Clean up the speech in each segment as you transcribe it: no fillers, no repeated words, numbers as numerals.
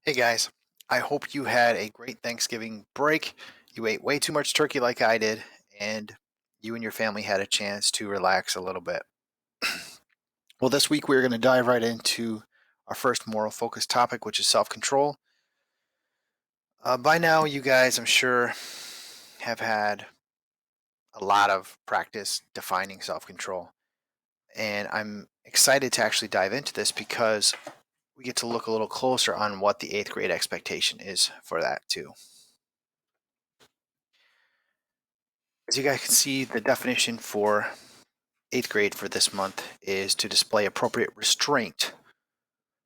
Hey guys, I hope you had a great Thanksgiving break. You ate way too much turkey like I did, and you and your family had a chance to relax a little bit. Well, this week we're going to dive right into our first moral focus topic, which is self control. By now, you guys, I'm sure, have had a lot of practice defining self control. And I'm excited to actually dive into this because we get to look a little closer on what the eighth grade expectation is for that, too. As you guys can see, the definition for eighth grade for this month is to display appropriate restraint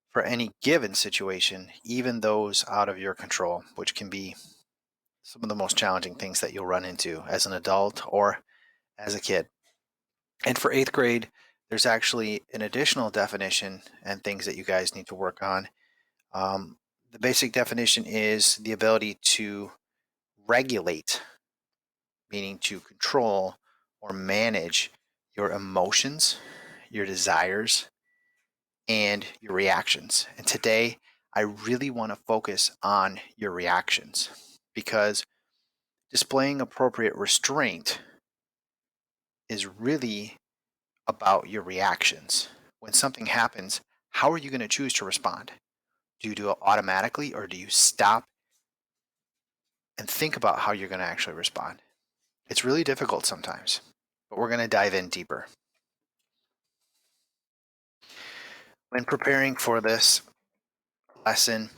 for any given situation, even those out of your control, which can be some of the most challenging things that you'll run into as an adult or as a kid. And for eighth grade, there's actually an additional definition and things that you guys need to work on. The basic definition is the ability to regulate, meaning to control or manage your emotions, your desires, and your reactions. And today, I really want to focus on your reactions because displaying appropriate restraint is really about your reactions. When something happens, how are you going to choose to respond? Do you do it automatically or do you stop and think about how you're going to actually respond? It's really difficult sometimes, but we're going to dive in deeper. When preparing for this lesson,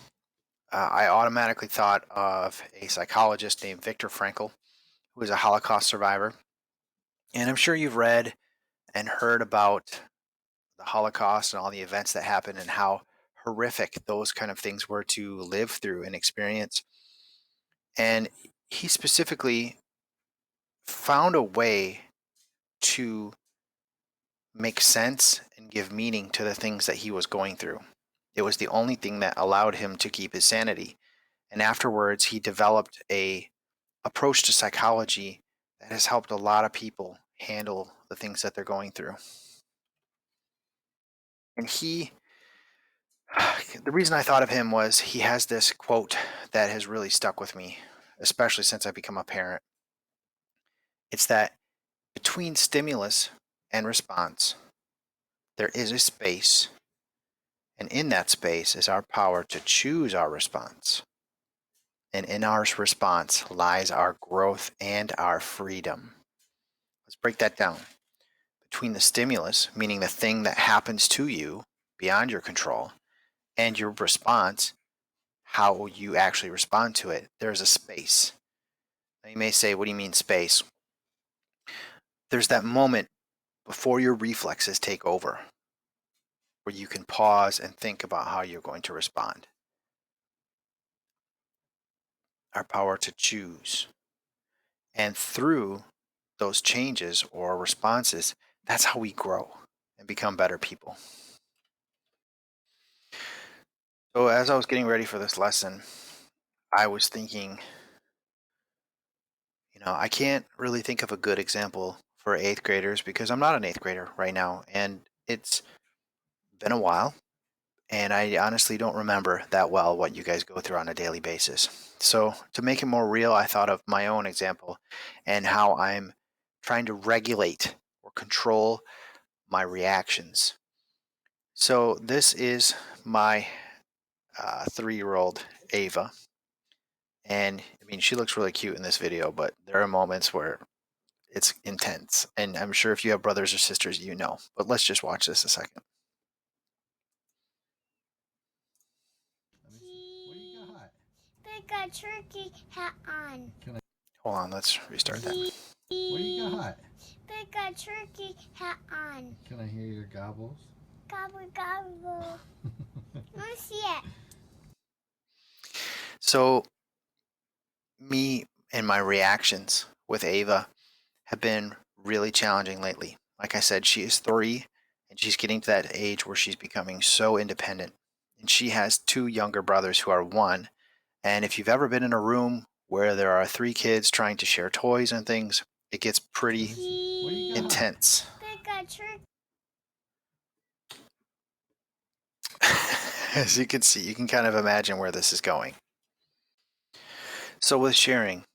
I automatically thought of a psychologist named Viktor Frankl, who was a Holocaust survivor. And I'm sure you've read and heard about the Holocaust and all the events that happened and how horrific those kind of things were to live through and experience. And he specifically found a way to make sense and give meaning to the things that he was going through. It was the only thing that allowed him to keep his sanity. And afterwards, he developed a approach to psychology that has helped a lot of people handle the things that they're going through. And the reason I thought of him was he has this quote that has really stuck with me, especially since I've become a parent. It's that between stimulus and response, there is a space, and in that space is our power to choose our response. And in our response lies our growth and our freedom. Let's break that down. Between the stimulus, meaning the thing that happens to you beyond your control, and your response, how you actually respond to it, there's a space. Now you may say, what do you mean space? There's that moment before your reflexes take over where you can pause and think about how you're going to respond. Our power to choose. And through those changes or responses, that's how we grow and become better people. So, as I was getting ready for this lesson, I was thinking, I can't really think of a good example for eighth graders because I'm not an eighth grader right now. And it's been a while. And I honestly don't remember that well what you guys go through on a daily basis. So, to make it more real, I thought of my own example and how I'm trying to regulate or control my reactions. So, this is my 3-year-old Ava. And I mean, she looks really cute in this video, but there are moments where it's intense. And I'm sure if you have brothers or sisters, you know. But let's just watch this a second. What do you got? They got turkey hat on. Hold on, let's restart that. What do you got? They got turkey hat on. Can I hear your gobbles? Gobble gobble. Let me see it. So, me and my reactions with Ava have been really challenging lately. Like I said, she is 3 and she's getting to that age where she's becoming so independent. And she has 2 younger brothers who are 1. And if you've ever been in a room where there are 3 kids trying to share toys and things, it gets pretty intense. They got turkey. As you can see, you can kind of imagine where this is going. So, with sharing,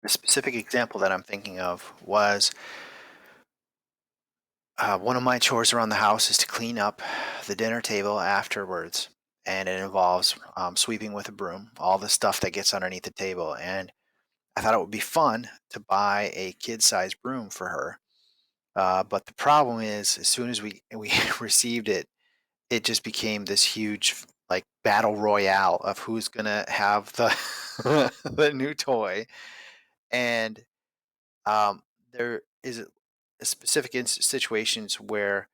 the specific example that I'm thinking of was one of my chores around the house is to clean up the dinner table afterwards. And it involves sweeping with a broom, all the stuff that gets underneath the table. And I thought it would be fun to buy a kid-sized broom for her. But the problem is, as soon as we received it, it just became this huge like battle royale of who's gonna have the the new toy. And there is a specific situations where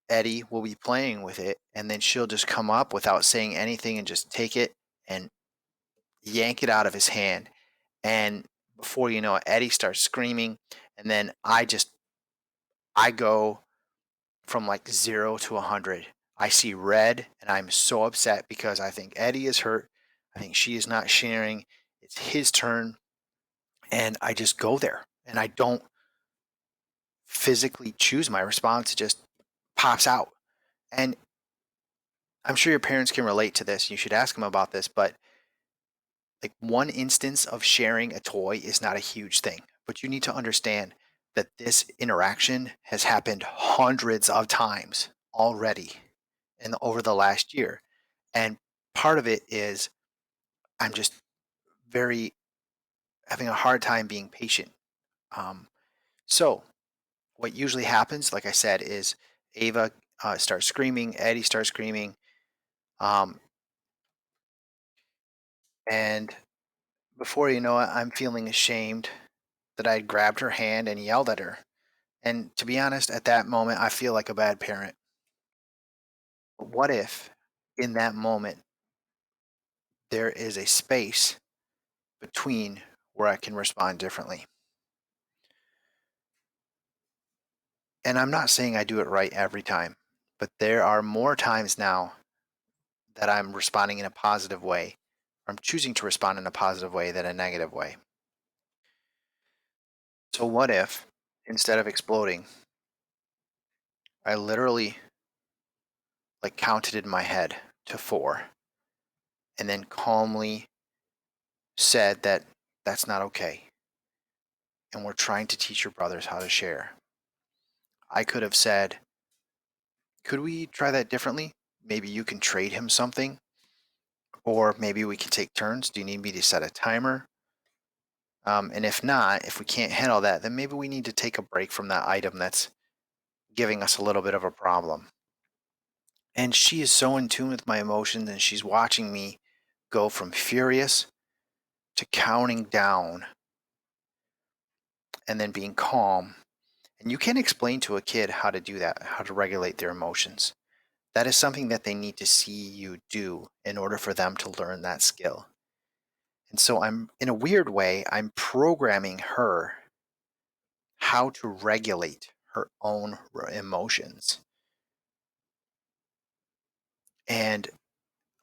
Eddie will be playing with it, and then she'll just come up without saying anything and just take it and yank it out of his hand. And before you know it, Eddie starts screaming, and then I go from like 0 to 100. I see red and I'm so upset because I think Eddie is hurt. I think she is not sharing. It's his turn. And I just go there and I don't physically choose my response. It just pops out. And I'm sure your parents can relate to this. You should ask them about this. But like one instance of sharing a toy is not a huge thing. But you need to understand that this interaction has happened hundreds of times already in over the last year. And part of it is I'm just very having a hard time being patient. Um, so what usually happens, like I said, is Ava starts screaming, Eddie starts screaming, um, and before you know it, I'm feeling ashamed that I grabbed her hand and yelled at her. And to be honest, at that moment, I feel like a bad parent. But what if in that moment there is a space between where I can respond differently? And I'm not saying I do it right every time, but there are more times now that I'm responding in a positive way. I'm choosing to respond in a positive way than a negative way. So what if instead of exploding, I literally like counted in my head to 4 and then calmly said that that's not okay and we're trying to teach your brothers how to share. I could have said, "Could we try that differently? Maybe you can trade him something or maybe we can take turns. Do you need me to set a timer? And if not, if we can't handle that, then maybe we need to take a break from that item that's giving us a little bit of a problem." And she is so in tune with my emotions and she's watching me go from furious to counting down and then being calm. And you can explain to a kid how to do that, how to regulate their emotions. That is something that they need to see you do in order for them to learn that skill. And so in a weird way, I'm programming her how to regulate her own emotions. And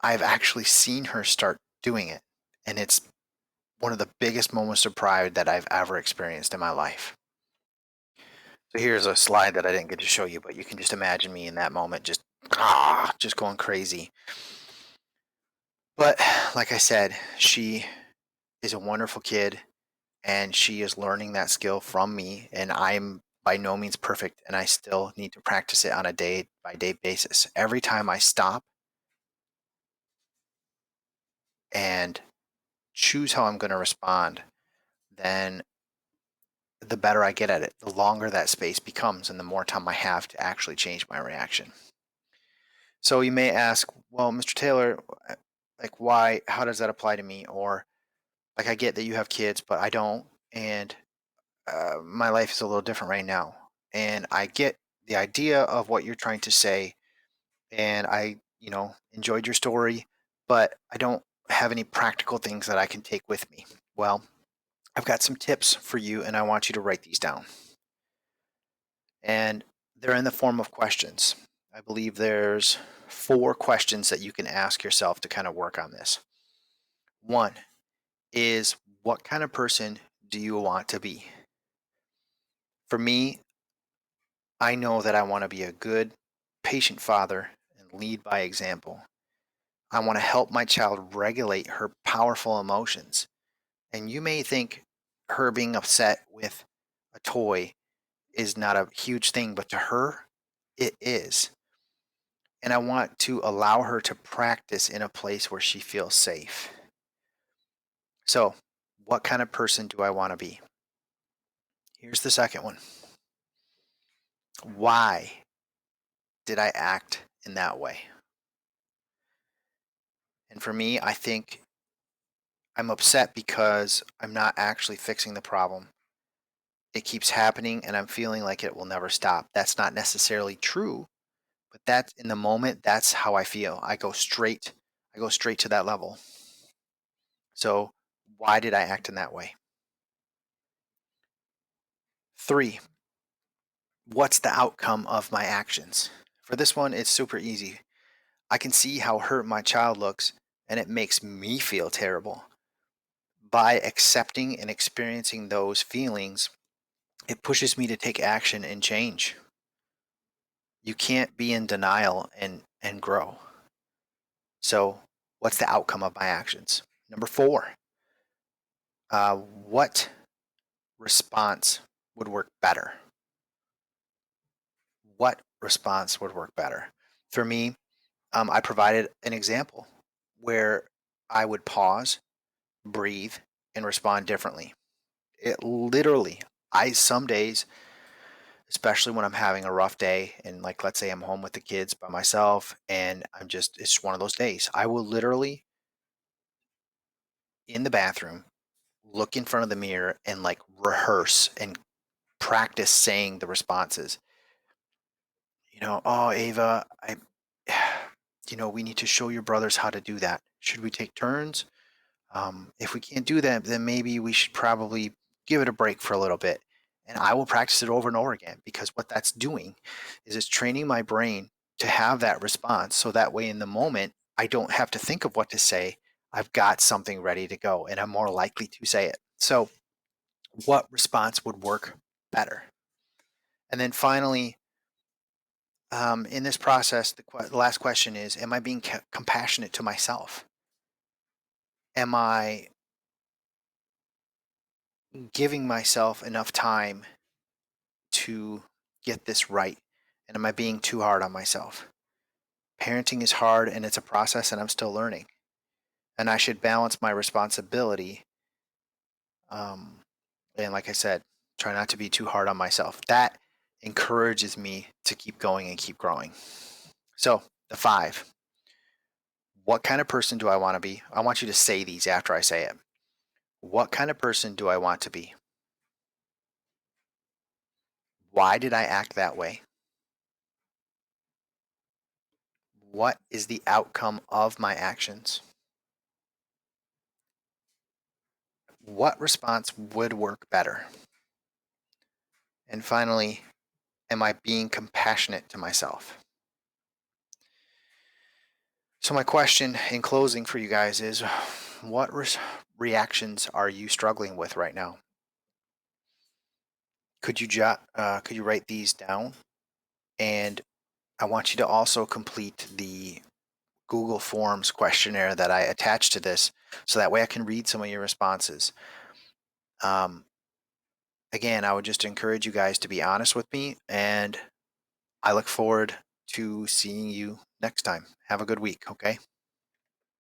I've actually seen her start doing it. And it's one of the biggest moments of pride that I've ever experienced in my life. So here's a slide that I didn't get to show you, but you can just imagine me in that moment just going crazy. But like I said, she is a wonderful kid and she is learning that skill from me and I'm by no means perfect and I still need to practice it on a day by day basis. Every time I stop and choose how I'm going to respond, then the better I get at it, the longer that space becomes and the more time I have to actually change my reaction. So you may ask, well, Mr. Taylor, like why, how does that apply to me? Or like I get that you have kids, but I don't. And my life is a little different right now. And I get the idea of what you're trying to say. And I, enjoyed your story, but I don't have any practical things that I can take with me. Well, I've got some tips for you, and I want you to write these down. And they're in the form of questions. I believe there's 4 questions that you can ask yourself to kind of work on this. One is, what kind of person do you want to be? For me, I know that I want to be a good, patient father and lead by example. I want to help my child regulate her powerful emotions. And you may think her being upset with a toy is not a huge thing, but to her, it is. And I want to allow her to practice in a place where she feels safe. So, what kind of person do I want to be? Here's the second one. Why did I act in that way? And for me, I think I'm upset because I'm not actually fixing the problem. It keeps happening and I'm feeling like it will never stop. That's not necessarily true, but that's in the moment, that's how I feel. I go straight to that level. So, why did I act in that way? 3, what's the outcome of my actions? For this one, it's super easy. I can see how hurt my child looks and it makes me feel terrible. By accepting and experiencing those feelings, it pushes me to take action and change. You can't be in denial and grow. So, what's the outcome of my actions? Number 4, what response would work better? What response would work better? For me, I provided an example where I would pause, breathe, and respond differently. It literally, I some days, especially when I'm having a rough day, and like let's say I'm home with the kids by myself, and it's one of those days. I will literally in the bathroom look in front of the mirror and like rehearse and practice saying the responses. Oh, Ava, we need to show your brothers how to do that. Should we take turns? If we can't do that, then maybe we should probably give it a break for a little bit. And I will practice it over and over again because what that's doing is it's training my brain to have that response. So that way, in the moment, I don't have to think of what to say. I've got something ready to go and I'm more likely to say it. So, what response would work better? And then finally, in this process, the last question is: am I being compassionate to myself? Am I giving myself enough time to get this right? And am I being too hard on myself? Parenting is hard and it's a process, and I'm still learning. And I should balance my responsibility. Um, and like I said, try not to be too hard on myself. That encourages me to keep going and keep growing. So, the 5. What kind of person do I want to be? I want you to say these after I say it. What kind of person do I want to be? Why did I act that way? What is the outcome of my actions? What response would work better? And finally, am I being compassionate to myself? So, my question in closing for you guys is what reactions are you struggling with right now? Could you write these down? And I want you to also complete the Google Forms questionnaire that I attached to this so that way I can read some of your responses. Um, Again, I would just encourage you guys to be honest with me, and I look forward to seeing you next time. Have a good week, okay?